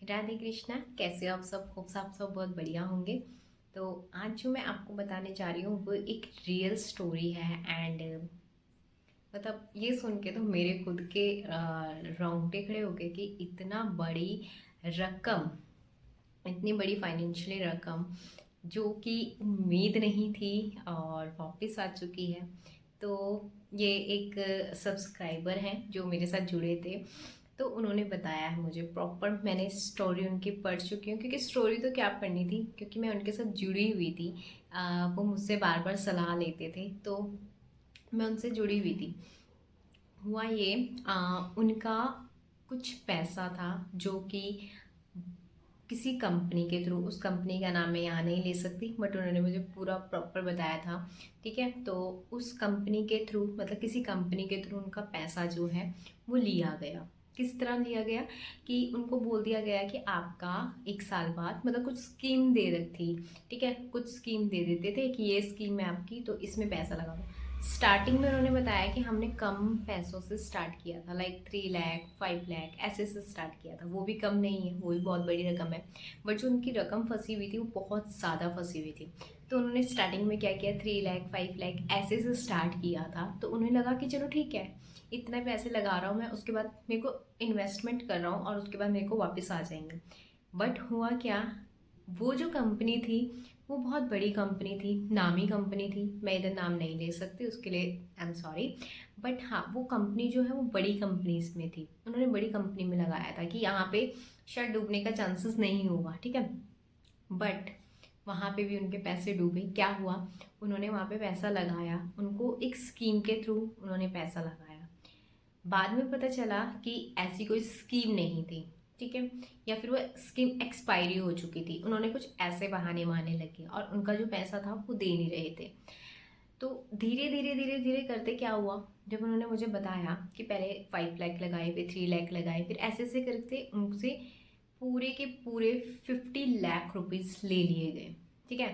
राधे कृष्णा। कैसे हो आप सब? खूब आप सब बहुत बढ़िया होंगे। तो आज जो मैं आपको बताने जा रही हूँ वो एक रियल स्टोरी है। एंड मतलब ये सुन के तो मेरे खुद के रोंगटे खड़े हो गए कि इतना बड़ी रकम, इतनी बड़ी फाइनेंशियली रकम जो कि उम्मीद नहीं थी और वापस आ चुकी है। तो ये एक सब्सक्राइबर हैं जो मेरे साथ जुड़े थे, तो उन्होंने बताया है मुझे प्रॉपर। मैंने स्टोरी उनकी पढ़ चुकी हूँ, क्योंकि स्टोरी तो क्या पढ़नी थी, क्योंकि मैं उनके साथ जुड़ी हुई थी। वो मुझसे बार बार सलाह लेते थे, तो मैं उनसे जुड़ी हुई थी। हुआ ये, उनका कुछ पैसा था जो कि किसी कंपनी के थ्रू, उस कंपनी का नाम मैं यहाँ नहीं ले सकती, बट उन्होंने मुझे पूरा प्रॉपर बताया था। ठीक है, तो उस कंपनी के थ्रू, मतलब किसी कंपनी के थ्रू उनका पैसा जो है वो लिया गया। किस तरह लिया गया कि उनको बोल दिया गया कि आपका 1 साल बाद, मतलब कुछ स्कीम दे रखी थी। ठीक है, कुछ स्कीम दे देते थे कि ये स्कीम है आपकी, तो इसमें पैसा लगा दो। स्टार्टिंग में उन्होंने बताया कि हमने कम पैसों से स्टार्ट किया था, लाइक 3 लाख 5 लाख ऐसे से स्टार्ट किया था। वो भी कम नहीं है, वो भी बहुत बड़ी रकम है। बट जो उनकी रकम फंसी हुई थी वो बहुत ज़्यादा फंसी हुई थी। तो उन्होंने स्टार्टिंग में क्या किया, 3 लाख 5 लाख ऐसे से स्टार्ट किया था। तो उन्हें लगा कि चलो ठीक है, इतने पैसे लगा रहा हूँ मैं, उसके बाद मेरे को इन्वेस्टमेंट कर रहा हूँ और उसके बाद मेरे को वापस आ जाएंगे। बट हुआ क्या, वो जो कंपनी थी वो बहुत बड़ी कंपनी थी, नामी कंपनी थी। मैं इधर नाम नहीं ले सकती, उसके लिए आई एम सॉरी। बट हाँ, वो कंपनी जो है वो बड़ी कंपनीज में थी। उन्होंने बड़ी कंपनी में लगाया था कि यहाँ पे शायद डूबने का चांसेस नहीं होगा। ठीक है, बट वहाँ पे भी उनके पैसे डूबे। क्या हुआ, उन्होंने वहाँ पे पैसा लगाया, उनको एक स्कीम के थ्रू उन्होंने पैसा लगाया। बाद में पता चला कि ऐसी कोई स्कीम नहीं थी। ठीक है, या फिर वो स्कीम एक्सपायरी हो चुकी थी। उन्होंने कुछ ऐसे बहाने मारने लगे और उनका जो पैसा था वो दे नहीं रहे थे। तो धीरे धीरे धीरे धीरे करते क्या हुआ, जब उन्होंने मुझे बताया कि पहले 5 लाख लगाए, फिर 3 लाख लगाए, फिर ऐसे ऐसे करते उनसे पूरे के पूरे 50 लाख रुपीज़ ले लिए गए। ठीक है,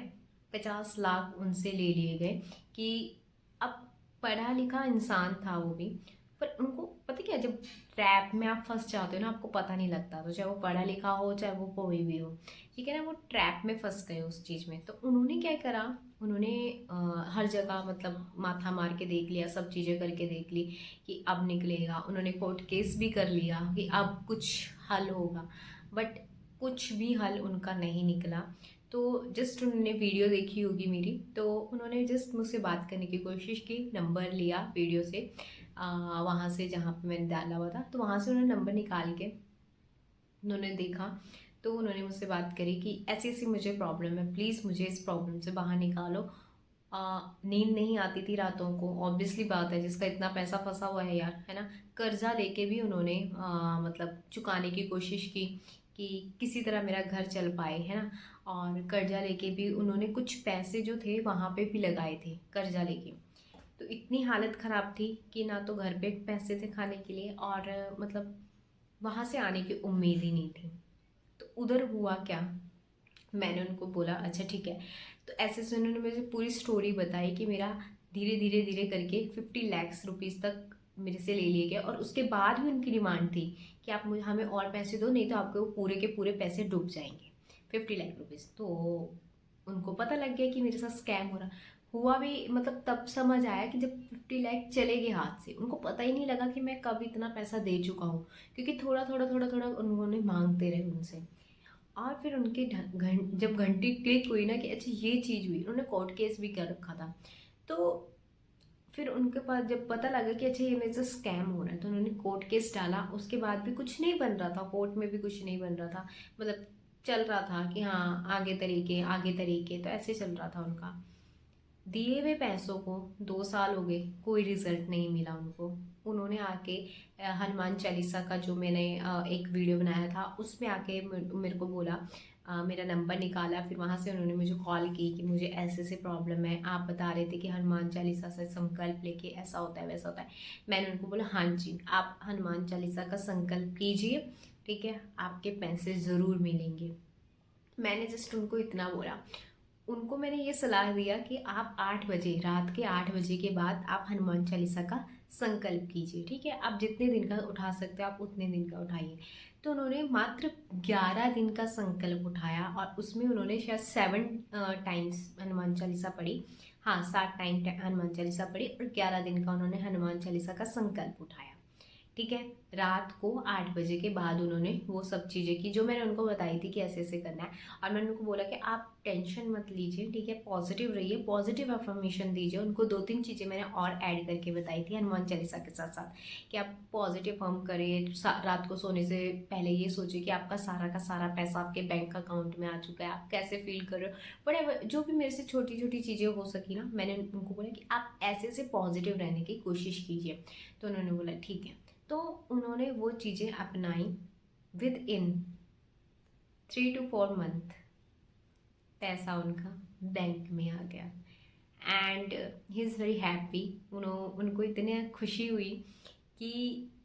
50 लाख उनसे ले लिए गए। कि अब पढ़ा लिखा इंसान था वो भी, पर उनको पता क्या, जब ट्रैप में आप फंस जाते हो ना, आपको पता नहीं लगता। तो चाहे वो पढ़ा लिखा हो, चाहे वो कोई भी हो, ठीक है ना, वो ट्रैप में फंस गए उस चीज़ में। तो उन्होंने क्या करा, उन्होंने हर जगह मतलब माथा मार के देख लिया, सब चीज़ें करके देख ली कि अब निकलेगा। उन्होंने कोर्ट केस भी कर लिया कि अब कुछ हल होगा, बट कुछ भी हल उनका नहीं निकला। तो जस्ट उन्होंने वीडियो देखी होगी मेरी, तो उन्होंने जस्ट मुझसे बात करने की कोशिश की, नंबर लिया वीडियो से, वहाँ से जहाँ पे मैंने डाला हुआ था, तो वहाँ से उन्होंने नंबर निकाल के उन्होंने देखा। तो उन्होंने मुझसे बात करी कि ऐसी ऐसी मुझे प्रॉब्लम है, प्लीज़ मुझे इस प्रॉब्लम से बाहर निकालो। नींद नहीं आती थी रातों को, ऑब्वियसली बात है, जिसका इतना पैसा फंसा हुआ है यार, है ना। कर्जा लेके भी उन्होंने मतलब चुकाने की कोशिश की कि किसी तरह मेरा घर चल पाए, है ना। और कर्जा लेके भी उन्होंने कुछ पैसे जो थे वहाँ पे भी लगाए थे कर्जा लेके। तो इतनी हालत ख़राब थी कि ना तो घर पे पैसे थे खाने के लिए, और मतलब वहाँ से आने की उम्मीद ही नहीं थी। तो उधर हुआ क्या, मैंने उनको बोला अच्छा ठीक है। तो ऐसे से उन्होंने मुझे पूरी स्टोरी बताई कि मेरा धीरे धीरे धीरे करके 50 लाख रुपीज़ तक मेरे से ले लिए गए। और उसके बाद भी उनकी डिमांड थी कि आप मुझे हमें और पैसे दो, नहीं तो आपके वो पूरे के पूरे पैसे डूब जाएंगे, 50 लाख रुपीज़। तो उनको पता लग गया कि मेरे साथ स्कैम हो रहा। हुआ भी मतलब तब समझ आया कि जब 50 लाख चले गए हाथ से, उनको पता ही नहीं लगा कि मैं कब इतना पैसा दे चुका हूँ, क्योंकि थोड़ा थोड़ा थोड़ा थोड़ा उन्होंने मांगते रहे उनसे। और फिर उनके जब घंटी क्लिक हुई ना कि अच्छा ये चीज़ हुई, उन्होंने कोर्ट केस भी कर रखा था। तो फिर उनके पास जब पता लगा कि अच्छा ये मेरे से स्कैम हो रहा है, तो उन्होंने कोर्ट केस डाला। उसके बाद भी कुछ नहीं बन रहा था, कोर्ट में भी कुछ नहीं बन रहा था। मतलब चल रहा था कि हाँ आगे तरीके आगे तरीके, तो ऐसे चल रहा था उनका। दिए हुए पैसों को 2 साल हो गए, कोई रिजल्ट नहीं मिला उनको। उन्होंने आके हनुमान चालीसा का जो मैंने एक वीडियो बनाया था उसमें आके मेरे को बोला, मेरा नंबर निकाला। फिर वहाँ से उन्होंने मुझे कॉल की कि मुझे ऐसे ऐसे प्रॉब्लम है, आप बता रहे थे कि हनुमान चालीसा से संकल्प लेके ऐसा होता है वैसा होता है। मैंने उनको बोला हाँ जी, आप हनुमान चालीसा का संकल्प कीजिए, ठीक है, आपके पैसे ज़रूर मिलेंगे। मैंने जस्ट उनको इतना बोला। उनको मैंने ये सलाह दिया कि आप 8 बजे, रात के 8 बजे के बाद आप हनुमान चालीसा का संकल्प कीजिए। ठीक है, आप जितने दिन का उठा सकते हो आप उतने दिन का उठाइए। तो उन्होंने मात्र 11 दिन का संकल्प उठाया और उसमें उन्होंने शायद 7 टाइम्स हनुमान चालीसा पढ़ी। हाँ, 7 टाइम हनुमान चालीसा पढ़ी और 11 दिन का उन्होंने हनुमान चालीसा का संकल्प उठाया। ठीक है। रात को 8 बजे के बाद उन्होंने वो सब चीज़ें की जो मैंने उनको बताई थी कि ऐसे ऐसे करना है। और मैंने उनको बोला कि आप टेंशन मत लीजिए, ठीक है, पॉजिटिव रहिए, पॉजिटिव अफर्मेशन दीजिए। उनको 2-3 चीज़ें मैंने और ऐड करके बताई थी हनुमान चालीसा के साथ साथ, कि आप पॉजिटिव फॉर्म करिए। रात को सोने से पहले ये सोचिए कि आपका सारा का सारा पैसा आपके बैंक अकाउंट में आ चुका है, आप कैसे फील कर रहे हो, बड़े जो भी मेरे से छोटी छोटी चीज़ें हो सकी ना, मैंने उनको बोला कि आप ऐसे ऐसे पॉजिटिव रहने की कोशिश कीजिए। तो उन्होंने बोला ठीक है। तो उन्होंने वो चीज़ें अपनाई। विद इन 3 to 4 मंथ पैसा उनका बैंक में आ गया and he is very happy. उनको इतनी खुशी हुई कि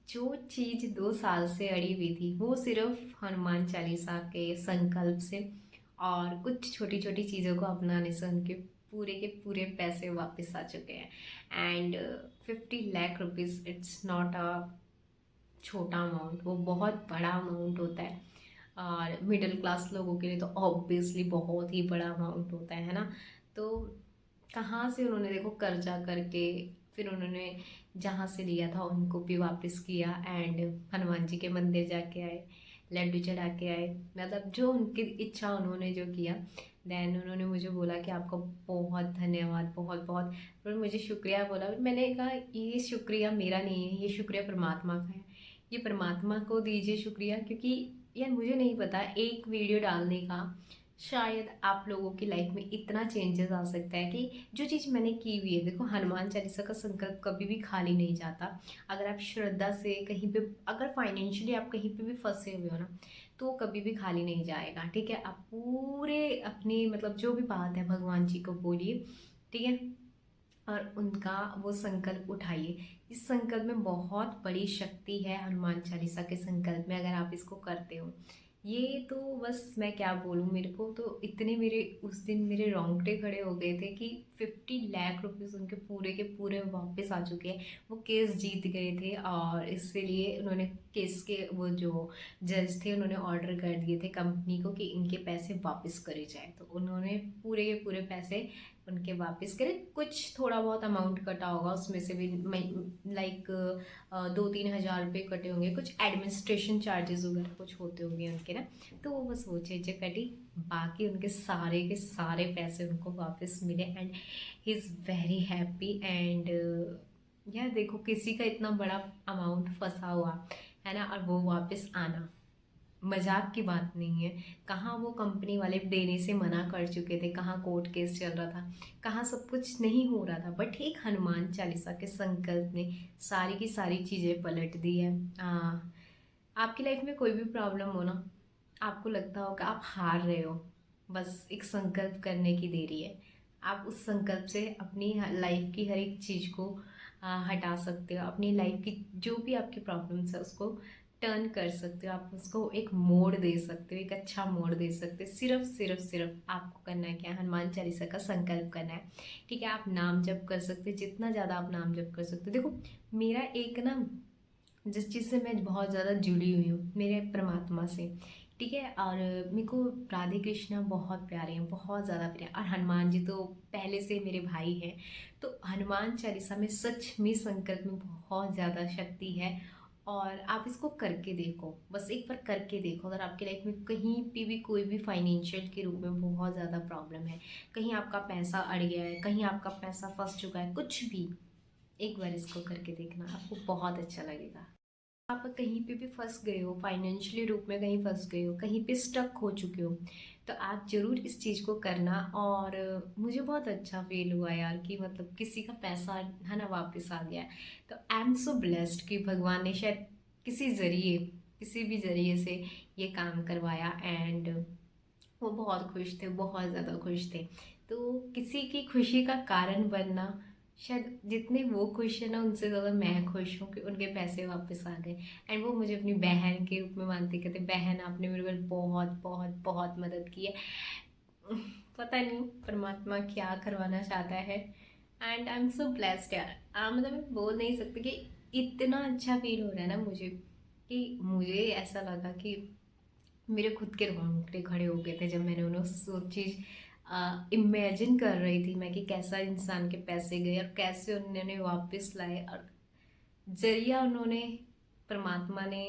जो चीज़ 2 साल से अड़ी हुई थी वो सिर्फ हनुमान चालीसा के संकल्प से और कुछ छोटी छोटी चीज़ों को अपनाने से उनके पूरे के पूरे पैसे वापस आ चुके हैं। And 50 lakh rupees it's not a छोटा अमाउंट, वो बहुत बड़ा अमाउंट होता है। और मिडिल क्लास लोगों के लिए तो ऑब्वियसली बहुत ही बड़ा अमाउंट होता है ना। तो कहाँ से उन्होंने देखो कर्जा करके फिर उन्होंने जहाँ से लिया था उनको भी वापस किया एंड हनुमान जी के मंदिर जाके आए, लड्डू चढ़ा के आए, मतलब जो उनकी इच्छा उन्होंने जो किया। देन उन्होंने मुझे बोला कि आपका बहुत धन्यवाद, बहुत बहुत। फिर मुझे शुक्रिया बोला। मैंने कहा ये शुक्रिया मेरा नहीं है, ये शुक्रिया परमात्मा का है, ये परमात्मा को दीजिए शुक्रिया। क्योंकि यार मुझे नहीं पता, एक वीडियो डालने का शायद आप लोगों की लाइफ में इतना चेंजेस आ सकता है कि जो चीज़ मैंने की हुई है। देखो हनुमान चालीसा का संकल्प कभी भी खाली नहीं जाता। अगर आप श्रद्धा से कहीं पे, अगर फाइनेंशियली आप कहीं पे भी फंसे हुए हो ना, तो वो कभी भी खाली नहीं जाएगा। ठीक है, आप पूरे अपनी मतलब जो भी बात है भगवान जी को बोलिए, ठीक है, और उनका वो संकल्प उठाइए। इस संकल्प में बहुत बड़ी शक्ति है, हनुमान चालीसा के संकल्प में, अगर आप इसको करते हो। ये तो बस मैं क्या बोलूँ, मेरे को तो इतने मेरे उस दिन मेरे रोंगटे खड़े हो गए थे कि 50 लाख रुपीज़ उनके पूरे के पूरे वापस आ चुके हैं। वो केस जीत गए थे और इसलिए उन्होंने केस के वो जो जज थे उन्होंने ऑर्डर कर दिए थे कंपनी को कि इनके पैसे वापस करे जाए। तो उन्होंने पूरे के पूरे पैसे उनके वापस करे। कुछ थोड़ा बहुत अमाउंट कटा होगा उसमें से भी, लाइक 2-3 हज़ार रुपये कटे होंगे, कुछ एडमिनिस्ट्रेशन चार्जेस वगैरह कुछ होते होंगे उनके ना। तो वो बस वो चीज़ें कटी, बाकी उनके सारे के सारे पैसे उनको वापस मिले and he is very happy. And यार देखो किसी का इतना बड़ा अमाउंट फंसा हुआ है ना, और वो वापस आना मजाक की बात नहीं है। कहाँ वो कंपनी वाले देने से मना कर चुके थे, कहाँ कोर्ट केस चल रहा था, कहाँ सब कुछ नहीं हो रहा था, बट एक हनुमान चालीसा के संकल्प ने सारी की सारी चीज़ें पलट दी है। आपकी लाइफ में कोई भी प्रॉब्लम हो ना, आपको लगता हो कि आप हार रहे हो, बस एक संकल्प करने की देरी है। आप उस संकल्प से अपनी लाइफ की हर एक चीज़ को हटा सकते हो। अपनी लाइफ की जो भी आपकी प्रॉब्लम्स है उसको टर्न कर सकते हो, आप उसको एक मोड़ दे सकते हो, एक अच्छा मोड़ दे सकते हो। सिर्फ सिर्फ सिर्फ आपको करना है क्या, हनुमान चालीसा का संकल्प करना है। ठीक है, आप नाम जप कर सकते हो, जितना ज़्यादा आप नाम जप कर सकते हो। देखो मेरा एक ना, जिस चीज़ से मैं बहुत ज़्यादा जुड़ी हुई हूँ मेरे परमात्मा से, ठीक है, और मेरे को राधे कृष्णा बहुत प्यारे हैं, बहुत ज़्यादा प्यारे, और हनुमान जी तो पहले से मेरे भाई हैं। तो हनुमान चालीसा में सच में संकल्प में बहुत ज़्यादा शक्ति है। और आप इसको करके देखो, बस एक बार करके देखो। अगर आपकी लाइफ में कहीं पे भी कोई भी फाइनेंशियल के रूप में बहुत ज़्यादा प्रॉब्लम है, कहीं आपका पैसा अड़ गया है, कहीं आपका पैसा फंस चुका है, कुछ भी, एक बार इसको करके देखना, आपको बहुत अच्छा लगेगा। आप कहीं पे भी फंस गए हो, फाइनेंशियली रूप में कहीं फंस गए हो, कहीं पे स्टक हो चुके हो, तो आप ज़रूर इस चीज़ को करना। और मुझे बहुत अच्छा फील हुआ यार कि मतलब किसी का पैसा है ना वापस आ गया। तो आई एम सो ब्लेस्ड कि भगवान ने शायद किसी ज़रिए, किसी भी ज़रिए से ये काम करवाया। एंड वो बहुत खुश थे, बहुत ज़्यादा खुश थे। तो किसी की खुशी का कारण बनना, शायद जितने वो खुश है ना उनसे ज़्यादा मैं खुश हूँ कि उनके पैसे वापस आ गए। एंड वो मुझे अपनी बहन के रूप में मानते, कहते बहन आपने मेरे को बहुत बहुत बहुत मदद की है। पता नहीं परमात्मा क्या करवाना चाहता है। And I am so blessed यार। मतलब मैं बोल नहीं सकती कि इतना अच्छा फील हो रहा है ना मुझे कि मुझे ऐसा लगा कि मेरे खुद के रोंगटे खड़े हो गए थे जब मैंने उन्हें वो चीज़ इमेजिन कर रही थी मैं कि कैसा इंसान के पैसे गए और कैसे उन्होंने वापस लाए, और जरिया उन्होंने, परमात्मा ने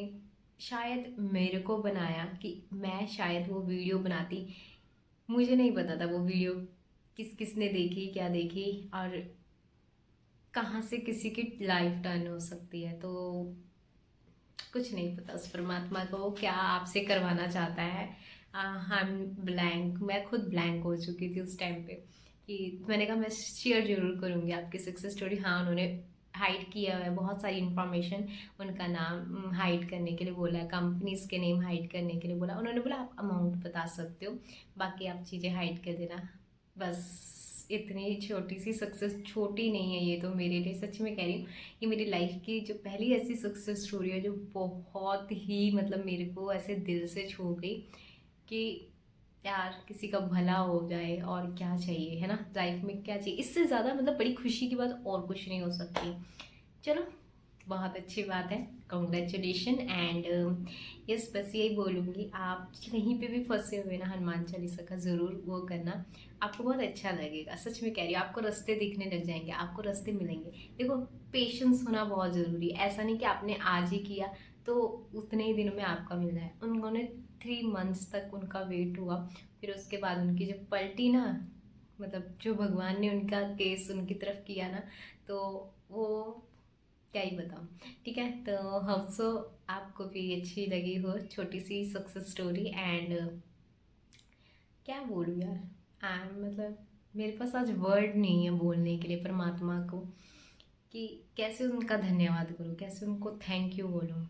शायद मेरे को बनाया कि मैं शायद वो वीडियो बनाती। मुझे नहीं पता था वो वीडियो किस किसने देखी, क्या देखी, और कहाँ से किसी की लाइफ टर्न हो सकती है। तो कुछ नहीं पता उस परमात्मा को वो क्या आपसे करवाना चाहता है। हम ब्लैंक, मैं खुद ब्लैंक हो चुकी थी उस टाइम पे, कि मैंने कहा मैं शेयर जरूर करूँगी आपकी सक्सेस स्टोरी। हाँ, उन्होंने हाइड किया हुआ है बहुत सारी इन्फॉर्मेशन, उनका नाम हाइड करने के लिए बोला, कंपनीज के नेम हाइड करने के लिए बोला। उन्होंने बोला आप अमाउंट बता सकते हो, बाकी आप चीज़ें हाइड कर देना। बस इतनी छोटी सी सक्सेस, छोटी नहीं है ये तो मेरे लिए, सच में कह रही हूँ, ये मेरी लाइफ की जो पहली ऐसी सक्सेस स्टोरी है जो बहुत ही मतलब मेरे को ऐसे दिल से छू गई कि यार किसी का भला हो जाए और क्या चाहिए, है ना, लाइफ में क्या चाहिए, इससे ज़्यादा मतलब बड़ी खुशी की बात और कुछ नहीं हो सकती। चलो, बहुत अच्छी बात है, कॉन्ग्रेचुलेशन। एंड यस, बस यही बोलूँगी, आप कहीं पे भी फंसे हुए ना, हनुमान चालीसा का ज़रूर वो करना, आपको बहुत अच्छा लगेगा। सच में कह रही हूँ, आपको रास्ते दिखने लग जाएंगे, आपको रास्ते मिलेंगे। देखो, पेशेंस होना बहुत ज़रूरी है। ऐसा नहीं कि आपने आज ही किया तो उतने ही दिनों में आपका मिल जाए। उन्होंने 3 मंथ्स तक उनका वेट हुआ, फिर उसके बाद उनकी जब पलटी ना, मतलब जो भगवान ने उनका केस उनकी तरफ किया ना, तो वो क्या ही बताऊँ। ठीक है, तो होप सो आपको भी अच्छी लगी हो छोटी सी सक्सेस स्टोरी। एंड क्या बोलूँ यार, मतलब मेरे पास आज वर्ड नहीं है बोलने के लिए परमात्मा को कि कैसे उनका धन्यवाद करूँ, कैसे उनको थैंक यू बोलूँ,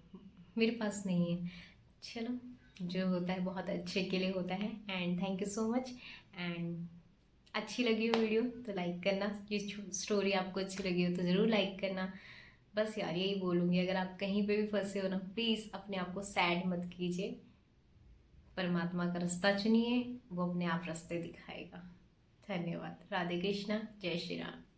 मेरे पास नहीं है। चलो, जो होता है बहुत अच्छे के लिए होता है। And thank you so much. And अच्छी लगी हो वीडियो तो लाइक करना, ये स्टोरी आपको अच्छी लगी हो तो ज़रूर लाइक करना। बस यार यही बोलूँगी, अगर आप कहीं पे भी फंसे हो ना, प्लीज़ अपने आप को सैड मत कीजिए, परमात्मा का रास्ता चुनिए, वो अपने आप रास्ते दिखाएगा। धन्यवाद। राधे कृष्णा, जय श्री राम।